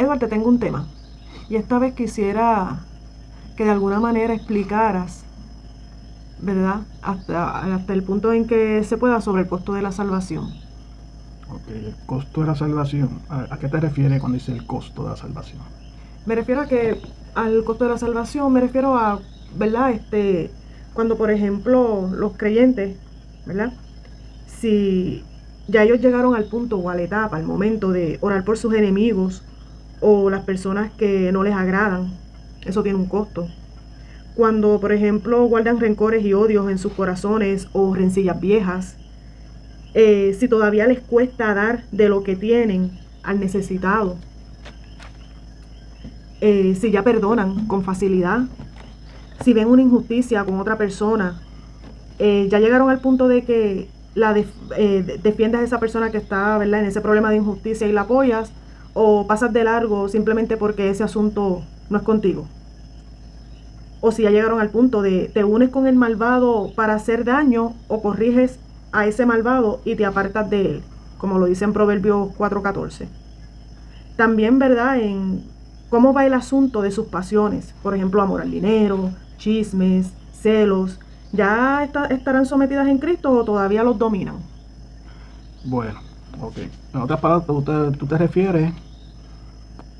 Edward, te tengo un tema. Y esta vez quisiera que de alguna manera explicaras, ¿verdad? Hasta el punto en que se pueda sobre el costo de la salvación. Ok, el costo de la salvación. ¿A qué te refieres cuando dice el costo de la salvación? Me refiero a que al costo de la salvación, me refiero a, ¿verdad? Cuando por ejemplo los creyentes, ¿verdad? Si ya ellos llegaron al punto o a la etapa, al momento de orar por sus enemigos o las personas que no les agradan, eso tiene un costo. Cuando por ejemplo guardan rencores y odios en sus corazones o rencillas viejas, si todavía les cuesta dar de lo que tienen al necesitado, si ya perdonan con facilidad, si ven una injusticia con otra persona, ya llegaron al punto de que defiendas a esa persona que está, ¿verdad?, en ese problema de injusticia y la apoyas, o pasas de largo simplemente porque ese asunto no es contigo. O si ya llegaron al punto de te unes con el malvado para hacer daño o corriges a ese malvado y te apartas de él, como lo dice en Proverbios 4:14. También, ¿verdad?, en cómo va el asunto de sus pasiones, por ejemplo, amor al dinero, chismes, celos, ¿ya estarán sometidas en Cristo o todavía los dominan? Bueno, ok. En otras palabras, tú te refieres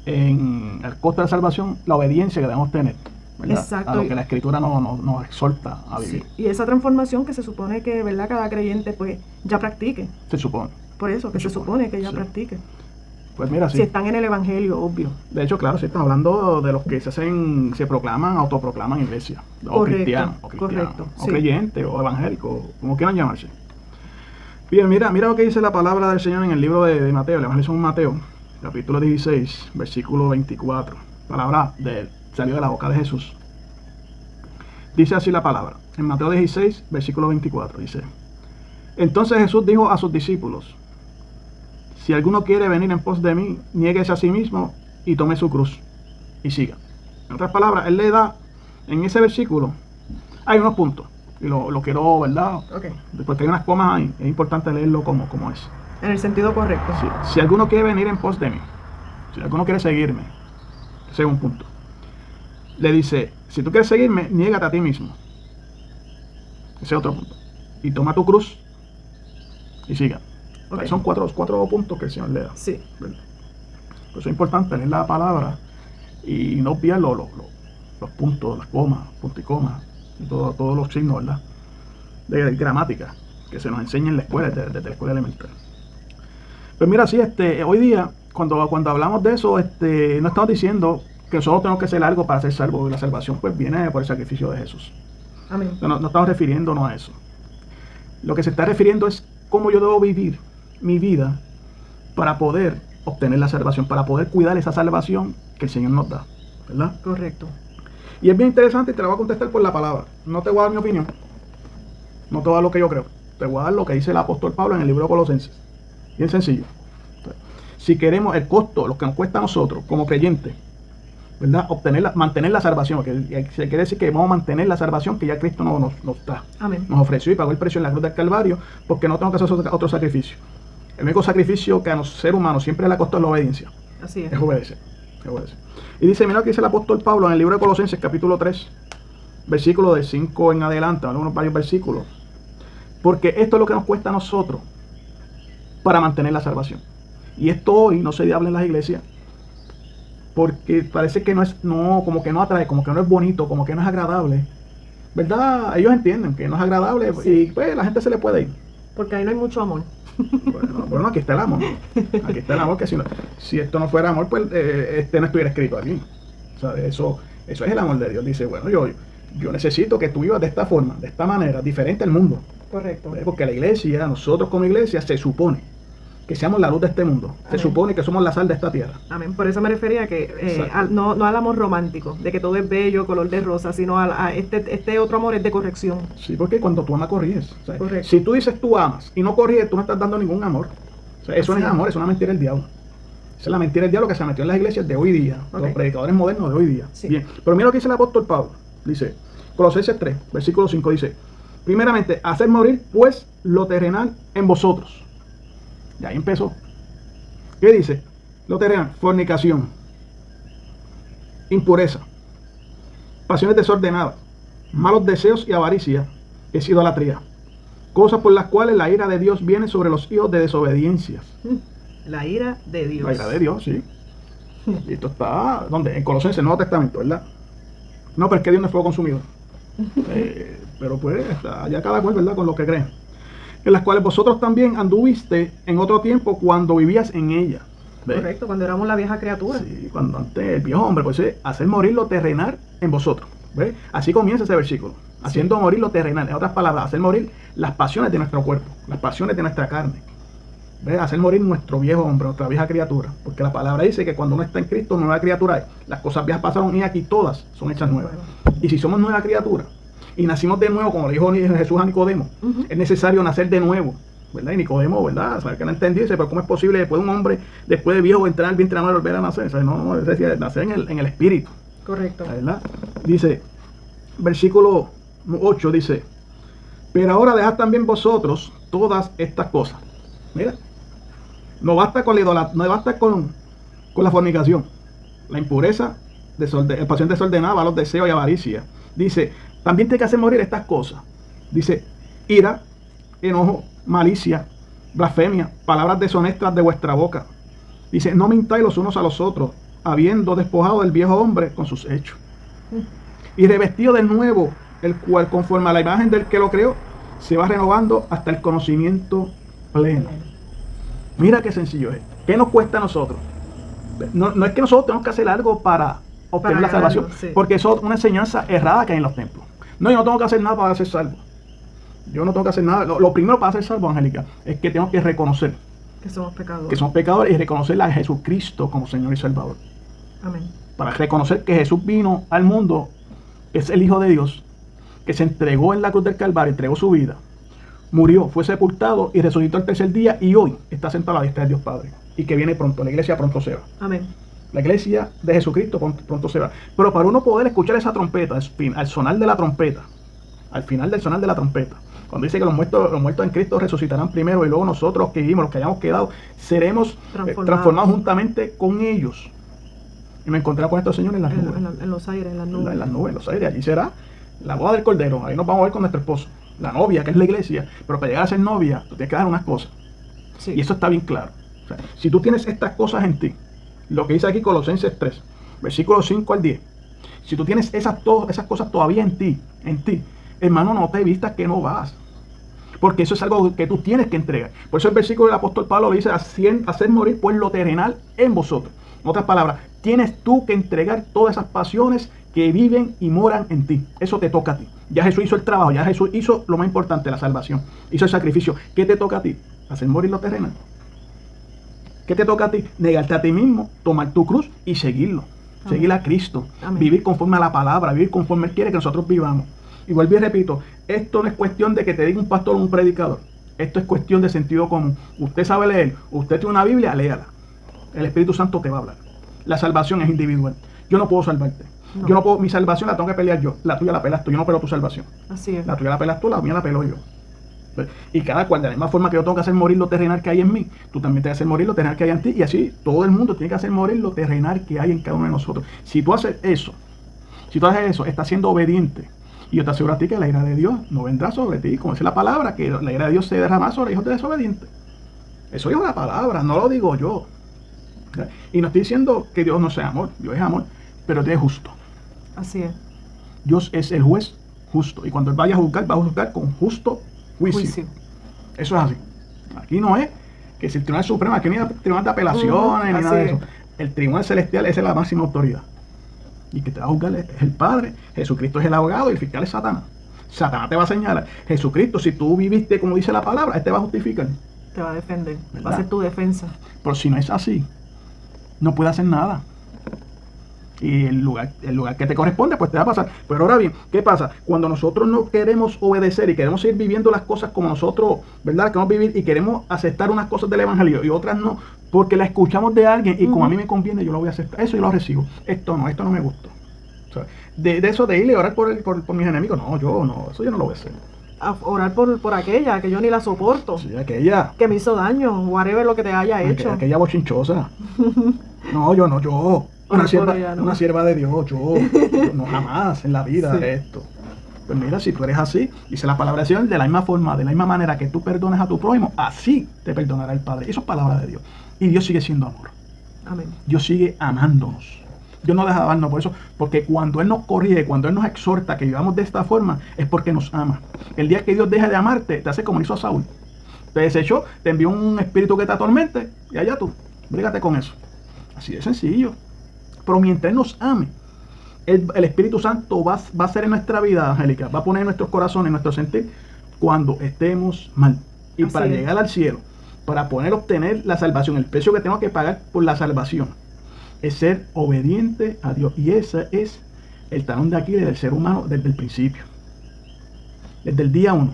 en el costo de la salvación, la obediencia que debemos tener, ¿verdad? Exacto. A lo que la Escritura nos exhorta a vivir. Sí. Y esa transformación que se supone que, ¿verdad?, cada creyente pues ya practique. Se supone. Por eso, que se supone que ya sí. practique. Pues mira, sí. Si están en el Evangelio, obvio. De hecho, claro, sí estamos hablando de los que se proclaman, autoproclaman iglesia. O cristianos, correcto, o creyentes, o evangélicos, como quieran llamarse. Bien, mira lo que dice la palabra del Señor en el libro de Mateo, el Evangelio según Mateo, capítulo 16, versículo 24. Palabra salió de la boca de Jesús. Dice así la palabra, en Mateo 16, versículo 24, dice: Entonces Jesús dijo a sus discípulos: Si alguno quiere venir en pos de mí, niéguese a sí mismo y tome su cruz y siga. En otras palabras, él le da, en ese versículo, hay unos puntos, y lo quiero, ¿verdad? Okay. Porque hay unas comas ahí, es importante leerlo como es. En el sentido correcto. Sí. Si alguno quiere venir en pos de mí, si alguno quiere seguirme, ese es un punto. Le dice, si tú quieres seguirme, niégate a ti mismo. Ese es otro punto. Y toma tu cruz y siga. Okay. Son cuatro puntos que el Señor le da. Sí. ¿Verdad? Por eso es importante leer la palabra y no obviar los puntos, las comas, punto y coma, y todos los signos, ¿verdad?, de gramática que se nos enseña en la escuela, desde la escuela elemental. Pues mira, sí, hoy día, cuando hablamos de eso, no estamos diciendo que nosotros tenemos que hacer algo para ser salvos, y la salvación pues viene por el sacrificio de Jesús. Amén. No estamos refiriéndonos a eso. Lo que se está refiriendo es cómo yo debo vivir mi vida para poder obtener la salvación, para poder cuidar esa salvación que el Señor nos da, ¿verdad? Correcto. Y es bien interesante y te la voy a contestar por la palabra. No te voy a dar mi opinión, no te voy a dar lo que yo creo, te voy a dar lo que dice el apóstol Pablo en el libro de Colosenses. Bien sencillo. Si queremos el costo, lo que nos cuesta a nosotros como creyentes, ¿verdad?, mantener la salvación, que se quiere decir que vamos a mantener la salvación que ya Cristo nos da. Amén. Nos ofreció y pagó el precio en la cruz del Calvario, porque no tenemos que hacer otro sacrificio. El único sacrificio que a los seres humanos siempre le ha costado es la obediencia. Así es. Es obedecer. Y dice, mira lo que dice el apóstol Pablo en el libro de Colosenses, capítulo 3, versículo de 5 en adelante, algunos varios versículos. Porque esto es lo que nos cuesta a nosotros para mantener la salvación. Y esto hoy no se habla en las iglesias, porque parece que como que no atrae, como que no es bonito, como que no es agradable, ¿verdad? Ellos entienden que no es agradable, sí. Y pues la gente se le puede ir. Porque ahí no hay mucho amor. Bueno, aquí está el amor. Aquí está el amor, que si esto no fuera amor, pues no estuviera escrito aquí. O sea, eso es el amor de Dios. Dice, bueno, yo necesito que tú vivas de esta forma, de esta manera, diferente al mundo. Correcto. Porque la iglesia, nosotros como iglesia, se supone que seamos la luz de este mundo. Amén. Se supone que somos la sal de esta tierra. Amén. Por eso me refería que no al amor romántico, de que todo es bello, color de rosa, sino a este otro amor es de corrección. Sí, porque cuando tú amas, corriges. O sea, correcto. Si tú dices tú amas y no corriges, tú no estás dando ningún amor. O sea, eso no es amor, es una mentira del diablo. Esa es la mentira del diablo que se metió en las iglesias de hoy día, los predicadores modernos de hoy día. Sí. Bien, pero mira lo que dice el apóstol Pablo. Dice, Colosenses 3, versículo 5, dice, primeramente, hacer morir pues lo terrenal en vosotros. Y ahí empezó. ¿Qué dice? Lo terrenal, fornicación, impureza, pasiones desordenadas, malos deseos y avaricia, es idolatría. Cosas por las cuales la ira de Dios viene sobre los hijos de desobediencias. La ira de Dios. La ira de Dios, sí. Y esto está, ¿dónde? En Colosenses, Nuevo Testamento, ¿verdad? No, pero es que Dios no es fuego consumidor. Pero pues, allá cada cual, ¿verdad? Con lo que creen. En las cuales vosotros también anduviste en otro tiempo cuando vivías en ella. ¿Ves? Correcto, cuando éramos la vieja criatura. Sí, cuando antes el viejo hombre, pues hacer morir lo terrenal en vosotros. ¿Ves? Así comienza ese versículo. Haciendo morir lo terrenal. En otras palabras, hacer morir las pasiones de nuestro cuerpo, las pasiones de nuestra carne. ¿Ves? Hacer morir nuestro viejo hombre, nuestra vieja criatura. Porque la palabra dice que cuando uno está en Cristo, nueva criatura es. Las cosas viejas pasaron y aquí todas son hechas nuevas. Y si somos nueva criatura y nacimos de nuevo, como le dijo Jesús a Nicodemo, es necesario nacer de nuevo. ¿Verdad? Y Nicodemo, ¿verdad? Saber que no entendía, dice, pero ¿cómo es posible después de un hombre, después de viejo, entrar al vientre de la madre y volver a nacer? O sea, no, es decir, nacer en el espíritu. Correcto. ¿Verdad? Dice, versículo 8 dice, pero ahora dejad también vosotros todas estas cosas. Mira, no basta con la idolatría, no basta con la fornicación, la impureza, pasión desordenada, los deseos y avaricia. Dice, también tiene que hacer morir estas cosas. Dice, ira, enojo, malicia, blasfemia, palabras deshonestas de vuestra boca. Dice, no mintáis los unos a los otros, habiendo despojado del viejo hombre con sus hechos. Y revestido del nuevo, el cual conforme a la imagen del que lo creó, se va renovando hasta el conocimiento pleno. Mira qué sencillo es. ¿Qué nos cuesta a nosotros? No es que nosotros tenemos que hacer algo para obtener la salvación, sí. Porque eso es una enseñanza errada que hay en los templos. No, yo no tengo que hacer nada para ser salvo. Yo no tengo que hacer nada. Lo primero para ser salvo, Angélica, es que tengo que reconocer que somos pecadores. Que somos pecadores y reconocer a Jesucristo como Señor y Salvador. Amén. Para reconocer que Jesús vino al mundo, es el Hijo de Dios, que se entregó en la cruz del Calvario, entregó su vida, murió, fue sepultado y resucitó el tercer día y hoy está sentado a la diestra de Dios Padre. Y que viene pronto, la iglesia pronto se va. Amén. La iglesia de Jesucristo pronto se va. Pero para uno poder escuchar esa trompeta, al sonar de la trompeta, al final del sonar de la trompeta, cuando dice que los muertos en Cristo resucitarán primero y luego nosotros que vivimos, los que hayamos quedado, seremos transformados juntamente con ellos. Y me encontré con estos señores en las nubes. En los aires, en las nubes. En las nubes, en los aires. Allí será la boda del Cordero. Ahí nos vamos a ver con nuestro esposo. La novia, que es la iglesia. Pero para llegar a ser novia, tú tienes que dar unas cosas. Sí. Y eso está bien claro. O sea, si tú tienes estas cosas en ti, lo que dice aquí Colosenses 3, versículos 5 al 10. Si tú tienes esas cosas todavía en ti, hermano, no te vistas que no vas. Porque eso es algo que tú tienes que entregar. Por eso el versículo del apóstol Pablo dice, hacer morir pues lo terrenal en vosotros. En otras palabras, tienes tú que entregar todas esas pasiones que viven y moran en ti. Eso te toca a ti. Ya Jesús hizo el trabajo, ya Jesús hizo lo más importante, la salvación. Hizo el sacrificio. ¿Qué te toca a ti? Hacer morir lo terrenal. ¿Qué te toca a ti? Negarte a ti mismo, tomar tu cruz y seguirlo. Amén. Seguir a Cristo. Amén. Vivir conforme a la palabra, vivir conforme Él quiere que nosotros vivamos. Y vuelvo y repito, esto no es cuestión de que te diga un pastor o un predicador. Esto es cuestión de sentido común. Usted sabe leer, usted tiene una Biblia, léala. El Espíritu Santo te va a hablar. La salvación es individual. Yo no puedo salvarte. No. Yo no puedo, mi salvación la tengo que pelear yo. La tuya la pelas tú, yo no peleo tu salvación. Así es. La tuya la pelas tú, la mía la pelo yo. Y cada cual, de la misma forma que yo tengo que hacer morir lo terrenal que hay en mí, tú también te vas a hacer morir lo terrenal que hay en ti. Y así todo el mundo tiene que hacer morir lo terrenal que hay en cada uno de nosotros. Si tú haces eso, estás siendo obediente. Y yo te aseguro a ti que la ira de Dios no vendrá sobre ti. Como dice la palabra, que la ira de Dios se derrama sobre hijos de desobedientes. Eso es una palabra, no lo digo yo. Y no estoy diciendo que Dios no sea amor, Dios es amor, pero Dios es justo. Así es. Dios es el juez justo. Y cuando Él vaya a juzgar, va a juzgar con justo juicio. Eso es así. Aquí no es que si el Tribunal Supremo, aquí no hay tribunal de apelaciones, ni nada de eso. El Tribunal Celestial es la máxima autoridad. Y que te va a juzgar es el Padre, Jesucristo es el abogado y el fiscal es Satanás. Satanás te va a señalar. Jesucristo, si tú viviste como dice la palabra, Él te va a justificar. Te va a defender, ¿verdad? Va a ser tu defensa. Pero si no es así, no puede hacer nada. Y el lugar que te corresponde, pues te va a pasar. Pero ahora bien, ¿qué pasa? Cuando nosotros no queremos obedecer y queremos seguir viviendo las cosas como nosotros, ¿verdad? Queremos vivir y queremos aceptar unas cosas del Evangelio y otras no, porque las escuchamos de alguien y como a mí me conviene, yo lo voy a aceptar. Eso yo lo recibo. Esto no me gusta. O sea, de eso de ir a orar por mis enemigos, eso yo no lo voy a hacer. A orar por aquella que yo ni la soporto. Sí, aquella. Que me hizo daño, whatever lo que te haya hecho. Aquella bochinchosa. No, yo. Una sierva de Dios, yo no jamás en la vida haré esto. Pues mira, si tú eres así, dice la palabra del Señor, de la misma forma, de la misma manera que tú perdones a tu prójimo, así te perdonará el Padre. Eso es palabra de Dios. Y Dios sigue siendo amor. Amén. Dios sigue amándonos. Dios no deja de amarnos por eso, porque cuando Él nos corrige, cuando Él nos exhorta que vivamos de esta forma, es porque nos ama. El día que Dios deja de amarte, te hace como hizo a Saúl. Te desechó, te envió un espíritu que te atormente, y allá tú, brígate con eso. Así de sencillo. Pero mientras Él nos ame, el Espíritu Santo va a ser en nuestra vida, Angélica, va a poner en nuestros corazones, en nuestro sentir, cuando estemos mal. Y Así para es. llegar al cielo, para poder obtener la salvación, el precio que tenemos que pagar por la salvación, es ser obediente a Dios. Y ese es el talón de Aquiles del ser humano desde el principio. Desde el día 1.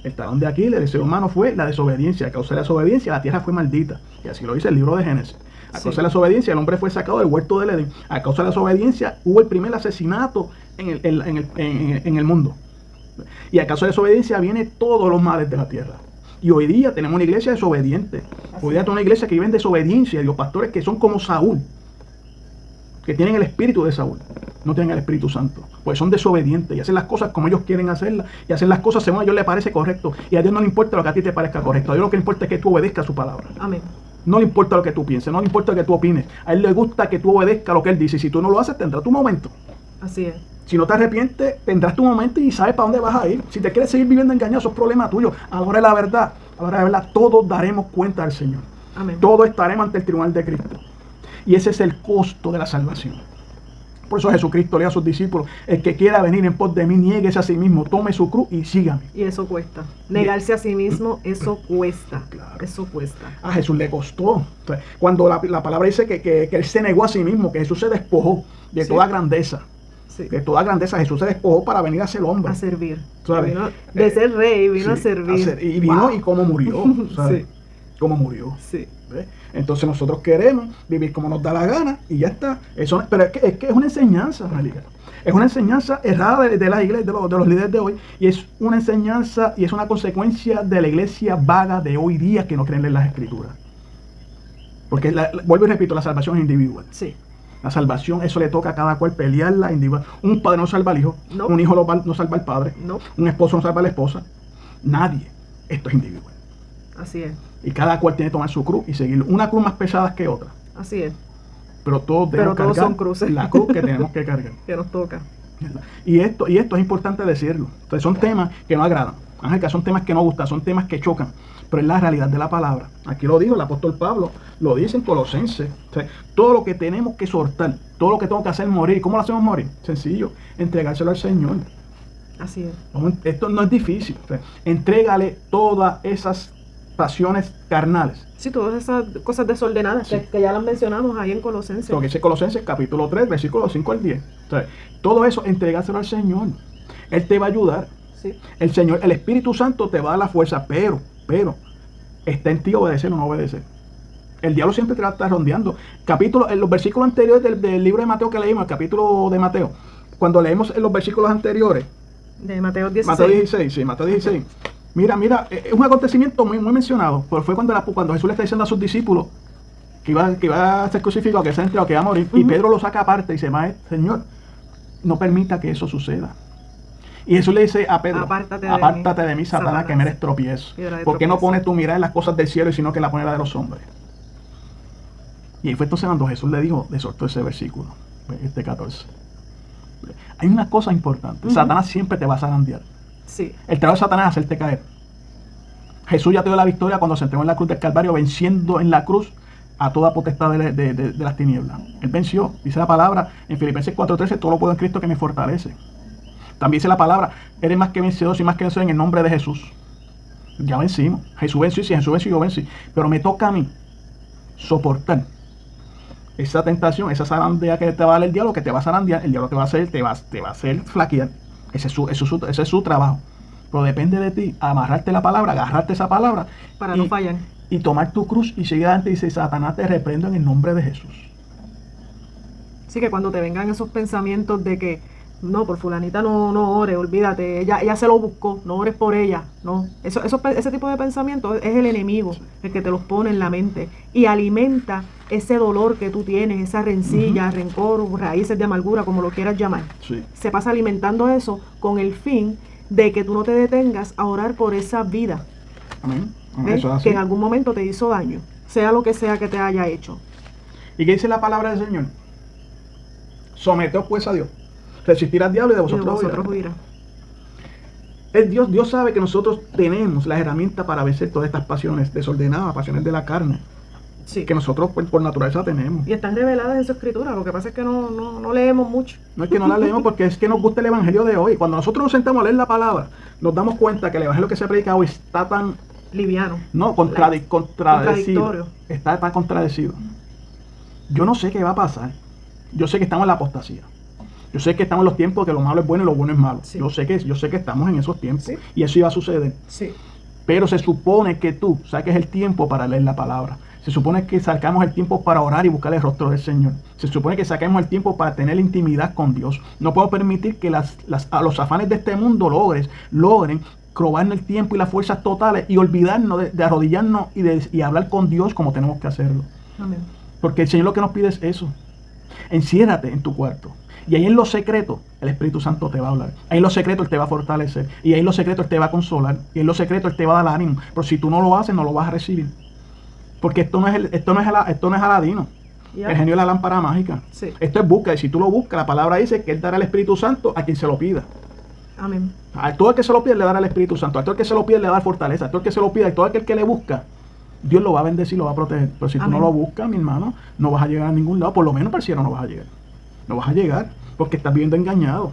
El talón de Aquiles del ser humano fue la desobediencia. A causa de la desobediencia, la tierra fue maldita. Y así lo dice el libro de Génesis. A causa de la desobediencia, el hombre fue sacado del huerto del Edén. A causa de la desobediencia, hubo el primer asesinato en el mundo. Y a causa de la desobediencia, vienen todos los males de la tierra. Y hoy día tenemos una iglesia desobediente. Hoy día tenemos una iglesia que vive en desobediencia. Y los pastores que son como Saúl, que tienen el espíritu de Saúl, no tienen el Espíritu Santo, pues son desobedientes y hacen las cosas como ellos quieren hacerlas y hacen las cosas según a ellos les parece correcto, y a Dios no le importa lo que a ti te parezca correcto. A Dios lo que le importa es que tú obedezcas su palabra. Amén. No le importa lo que tú pienses, no le importa lo que tú opines, a Él le gusta que tú obedezcas lo que Él dice. Y si tú no lo haces, tendrás tu momento. Así es. Si no te arrepientes, tendrás tu momento y sabes para dónde vas a ir. Si te quieres seguir viviendo engañado, eso es problema tuyo. Ahora es la verdad, todos daremos cuenta al Señor. Amén. Todos estaremos ante el tribunal de Cristo. Y ese es el costo de la salvación. Por eso Jesucristo le dice a sus discípulos: el que quiera venir en pos de mí, niéguese a sí mismo, tome su cruz y sígame. Y eso cuesta. Negarse a sí mismo, eso cuesta. Claro. Eso cuesta. A Jesús le costó. Entonces, cuando la palabra dice que Él se negó a sí mismo, que Jesús se despojó de toda grandeza. Sí. De toda grandeza, Jesús se despojó para venir a ser hombre. A servir. ¿Sabes? Vino de ser rey, vino a servir. Y vino y cómo murió. ¿Sabes? Sí. Cómo murió. Sí. ¿Ves? Entonces nosotros queremos vivir como nos da la gana y ya está. Eso, pero es que es una enseñanza, Angélica. Es una enseñanza errada de la iglesia, de los líderes de hoy, y es una enseñanza y es una consecuencia de la iglesia vaga de hoy día que no creen en las escrituras. Porque vuelvo y repito, la salvación es individual. Sí. La salvación, eso le toca a cada cual pelearla individual. Un padre no salva al hijo, No. un hijo no salva al padre, No. un esposo no salva a la esposa. Nadie. Esto es individual. Así es. Y cada cual tiene que tomar su cruz y seguirlo. Una cruz más pesada que otra. Así es. Pero todos debemos todos cargar son cruces. la cruz que tenemos que cargar. Que nos toca. Y esto es importante decirlo. Entonces son temas que no agradan. Ángel, son temas que no gustan, son temas que chocan. Pero es la realidad de la palabra. Aquí lo dijo el apóstol Pablo, lo dice en Colosenses. O sea, todo lo que tenemos que soltar, todo lo que tengo que hacer morir. ¿Cómo lo hacemos morir? Sencillo, entregárselo al Señor. Así es. Esto no es difícil. O sea, entrégale todas esas pasiones carnales. Sí, todas esas cosas desordenadas Sí. que ya las mencionamos ahí en Colosenses. Lo que dice Colosenses capítulo 3, versículos 5 al 10. O sea, todo eso, entregárselo al Señor. Él te va a ayudar. Sí. El Señor, el Espíritu Santo te va a dar la fuerza, pero, está en ti obedecer o no obedecer. El diablo siempre te va a estar rondeando. En los versículos anteriores del libro de Mateo que leímos, el capítulo de Mateo, cuando leemos en los versículos anteriores, De Mateo 16. Mateo 16, sí, Mateo 16. Mira, es un acontecimiento muy mencionado, pero fue cuando Jesús le está diciendo a sus discípulos que iba a ser crucificado, que se entregado, que iba a morir, y Pedro lo saca aparte y dice: Señor, no permita que eso suceda. Y Jesús le dice a Pedro: apártate de mí, Satanás, que me eres tropiezo. ¿Por qué no pones tu mirada en las cosas del cielo, sino que en la pones en la de los hombres? Y ahí fue entonces cuando Jesús le soltó ese versículo, este 14. Hay una cosa importante: Satanás siempre te va a zarandear. Sí. El trabajo de Satanás es hacerte caer. Jesús ya te dio la victoria cuando se entregó en la cruz del Calvario, venciendo en la cruz a toda potestad de las tinieblas. Él venció. Dice la palabra en Filipenses 4:13: todo lo puedo en Cristo que me fortalece. También dice la palabra: eres más que vencedor y más que vencedor en el nombre de Jesús. Ya vencimos. Jesús venció, y si Jesús venció, yo vencí. Pero me toca a mí soportar esa tentación, esa zarandea que te va a dar el diablo, que te va a zarandear. El diablo te va a hacer flaquear. Ese es su trabajo. Pero depende de ti amarrarte la palabra, agarrarte esa palabra Para no fallar. y tomar tu cruz y seguir adelante y dice: Satanás, te reprendo en el nombre de Jesús. Sí, que cuando te vengan esos pensamientos de que No, por fulanita no ores, olvídate, ella se lo buscó, no ores por ella, no. Ese tipo de pensamiento es el enemigo, el que te los pone en la mente y alimenta ese dolor que tú tienes, esa rencilla, rencor, raíces de amargura, como lo quieras llamar. Sí. Se pasa alimentando eso con el fin de que tú no te detengas a orar por esa vida. Amén. ¿Ves? Eso es así. Que en algún momento te hizo daño, sea lo que sea que te haya hecho. ¿Y qué dice la palabra del Señor? Someteos pues a Dios. Resistir al diablo y de vosotros huirá. Dios sabe que nosotros tenemos las herramientas para vencer todas estas pasiones desordenadas, pasiones de la carne. Sí. Que nosotros pues, por naturaleza tenemos. Y están reveladas en su escritura. Lo que pasa es que no leemos mucho. No es que no la leemos porque es que nos gusta el evangelio de hoy. Cuando nosotros nos sentamos a leer la palabra, nos damos cuenta que el evangelio que se predica hoy está tan liviano. No, contradecido. Está tan contradecido. Yo no sé qué va a pasar. Yo sé que estamos en la apostasía. Yo sé que estamos en los tiempos que lo malo es bueno y lo bueno es malo. Sí. Yo sé que estamos en esos tiempos. Sí. Y eso iba a suceder. Sí. Pero se supone que tú saques el tiempo para leer la palabra. Se supone que sacamos el tiempo para orar y buscar el rostro del Señor. Se supone que saquemos el tiempo para tener intimidad con Dios. No podemos permitir que los afanes de este mundo logren robarnos el tiempo y las fuerzas totales y olvidarnos de arrodillarnos y hablar con Dios como tenemos que hacerlo. Amén. Porque el Señor lo que nos pide es eso. Enciérrate en tu cuarto. Y ahí en lo secreto, el Espíritu Santo te va a hablar. Ahí en lo secreto Él te va a fortalecer. Y ahí en lo secreto Él te va a consolar. Y en lo secreto Él te va a dar ánimo. Pero si tú no lo haces, no lo vas a recibir. Porque esto no es Aladino. Yeah. El genio de la lámpara mágica. Sí. Esto es búsqueda. Y si tú lo buscas, la palabra dice que Él dará el Espíritu Santo a quien se lo pida. Amén. A todo el que se lo pide le dará el Espíritu Santo. A todo el que se lo pide le dará fortaleza. A todo el que se lo pida y todo aquel que le busca, Dios lo va a bendecir y lo va a proteger. Pero si tú no lo buscas, mi hermano, no vas a llegar a ningún lado. Por lo menos para el cielo no vas a llegar. No vas a llegar porque estás viviendo engañado.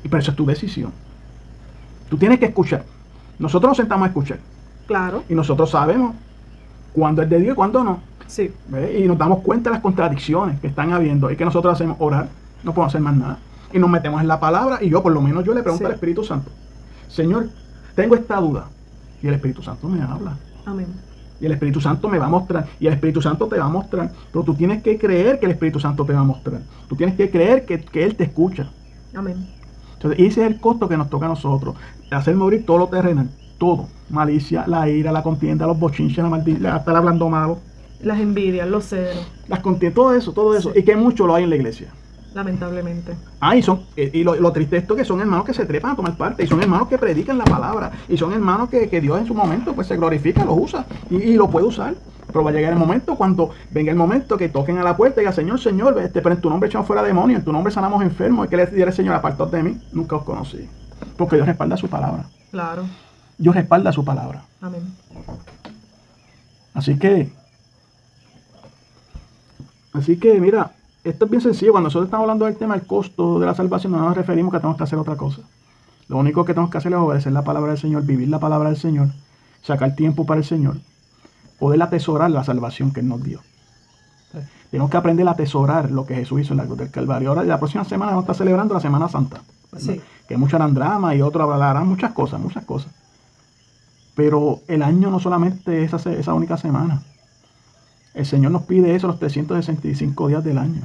Y por eso es tu decisión. Tú tienes que escuchar. Nosotros nos sentamos a escuchar. Claro. Y nosotros sabemos cuándo es de Dios y cuándo no. Sí. ¿Ves? Y nos damos cuenta de las contradicciones que están habiendo. Y que nosotros hacemos orar. No podemos hacer más nada. Y nos metemos en la palabra. Y yo, por lo menos, yo le pregunto al Espíritu Santo: Señor, tengo esta duda. Y el Espíritu Santo me habla. Amén. Y el Espíritu Santo me va a mostrar. Y el Espíritu Santo te va a mostrar. Pero tú tienes que creer que el Espíritu Santo te va a mostrar. Tú tienes que creer que Él te escucha. Amén. Entonces, ese es el costo que nos toca a nosotros. Hacer morir todo lo terrenal. Todo. Malicia, la ira, la contienda, los bochinches, la maldición, hasta el hablando malo. Las envidias, los celos. Las contiendas, todo eso. Sí. Y que mucho lo hay en la iglesia. Lamentablemente. Y lo triste es esto, que son hermanos que se trepan a tomar parte, y son hermanos que predican la palabra, y son hermanos que Dios en su momento pues se glorifica, los usa, y lo puede usar. Pero va a llegar el momento, cuando venga el momento que toquen a la puerta y digan: Señor, Señor, pero en tu nombre echamos fuera demonios, en tu nombre sanamos enfermos. Y que le diga el Señor: apartaos de mí, nunca os conocí. Porque Dios respalda su palabra. Claro. Dios respalda su palabra. Amén. Así que mira, esto es bien sencillo. Cuando nosotros estamos hablando del tema del costo de la salvación, no nos referimos que tenemos que hacer otra cosa. Lo único que tenemos que hacer es obedecer la palabra del Señor, vivir la palabra del Señor, sacar tiempo para el Señor, poder atesorar la salvación que Él nos dio. Tenemos que aprender a atesorar lo que Jesús hizo en la cruz del Calvario. Ahora, la próxima semana vamos a estar celebrando la Semana Santa. Sí. Que muchos harán drama y otros hablarán muchas cosas. Pero el año no solamente es esa única semana. El Señor nos pide eso los 365 días del año.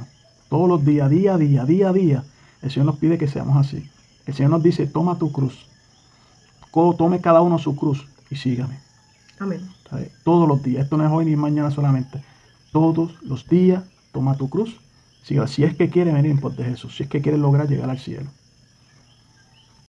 Todos los días, día a día. El Señor nos pide que seamos así. El Señor nos dice: toma tu cruz. Tome cada uno su cruz y sígame. Amén. Todos los días. Esto no es hoy ni mañana solamente. Todos los días, toma tu cruz. Sígame. Si es que quiere venir en pos de Jesús. Si es que quiere lograr llegar al cielo.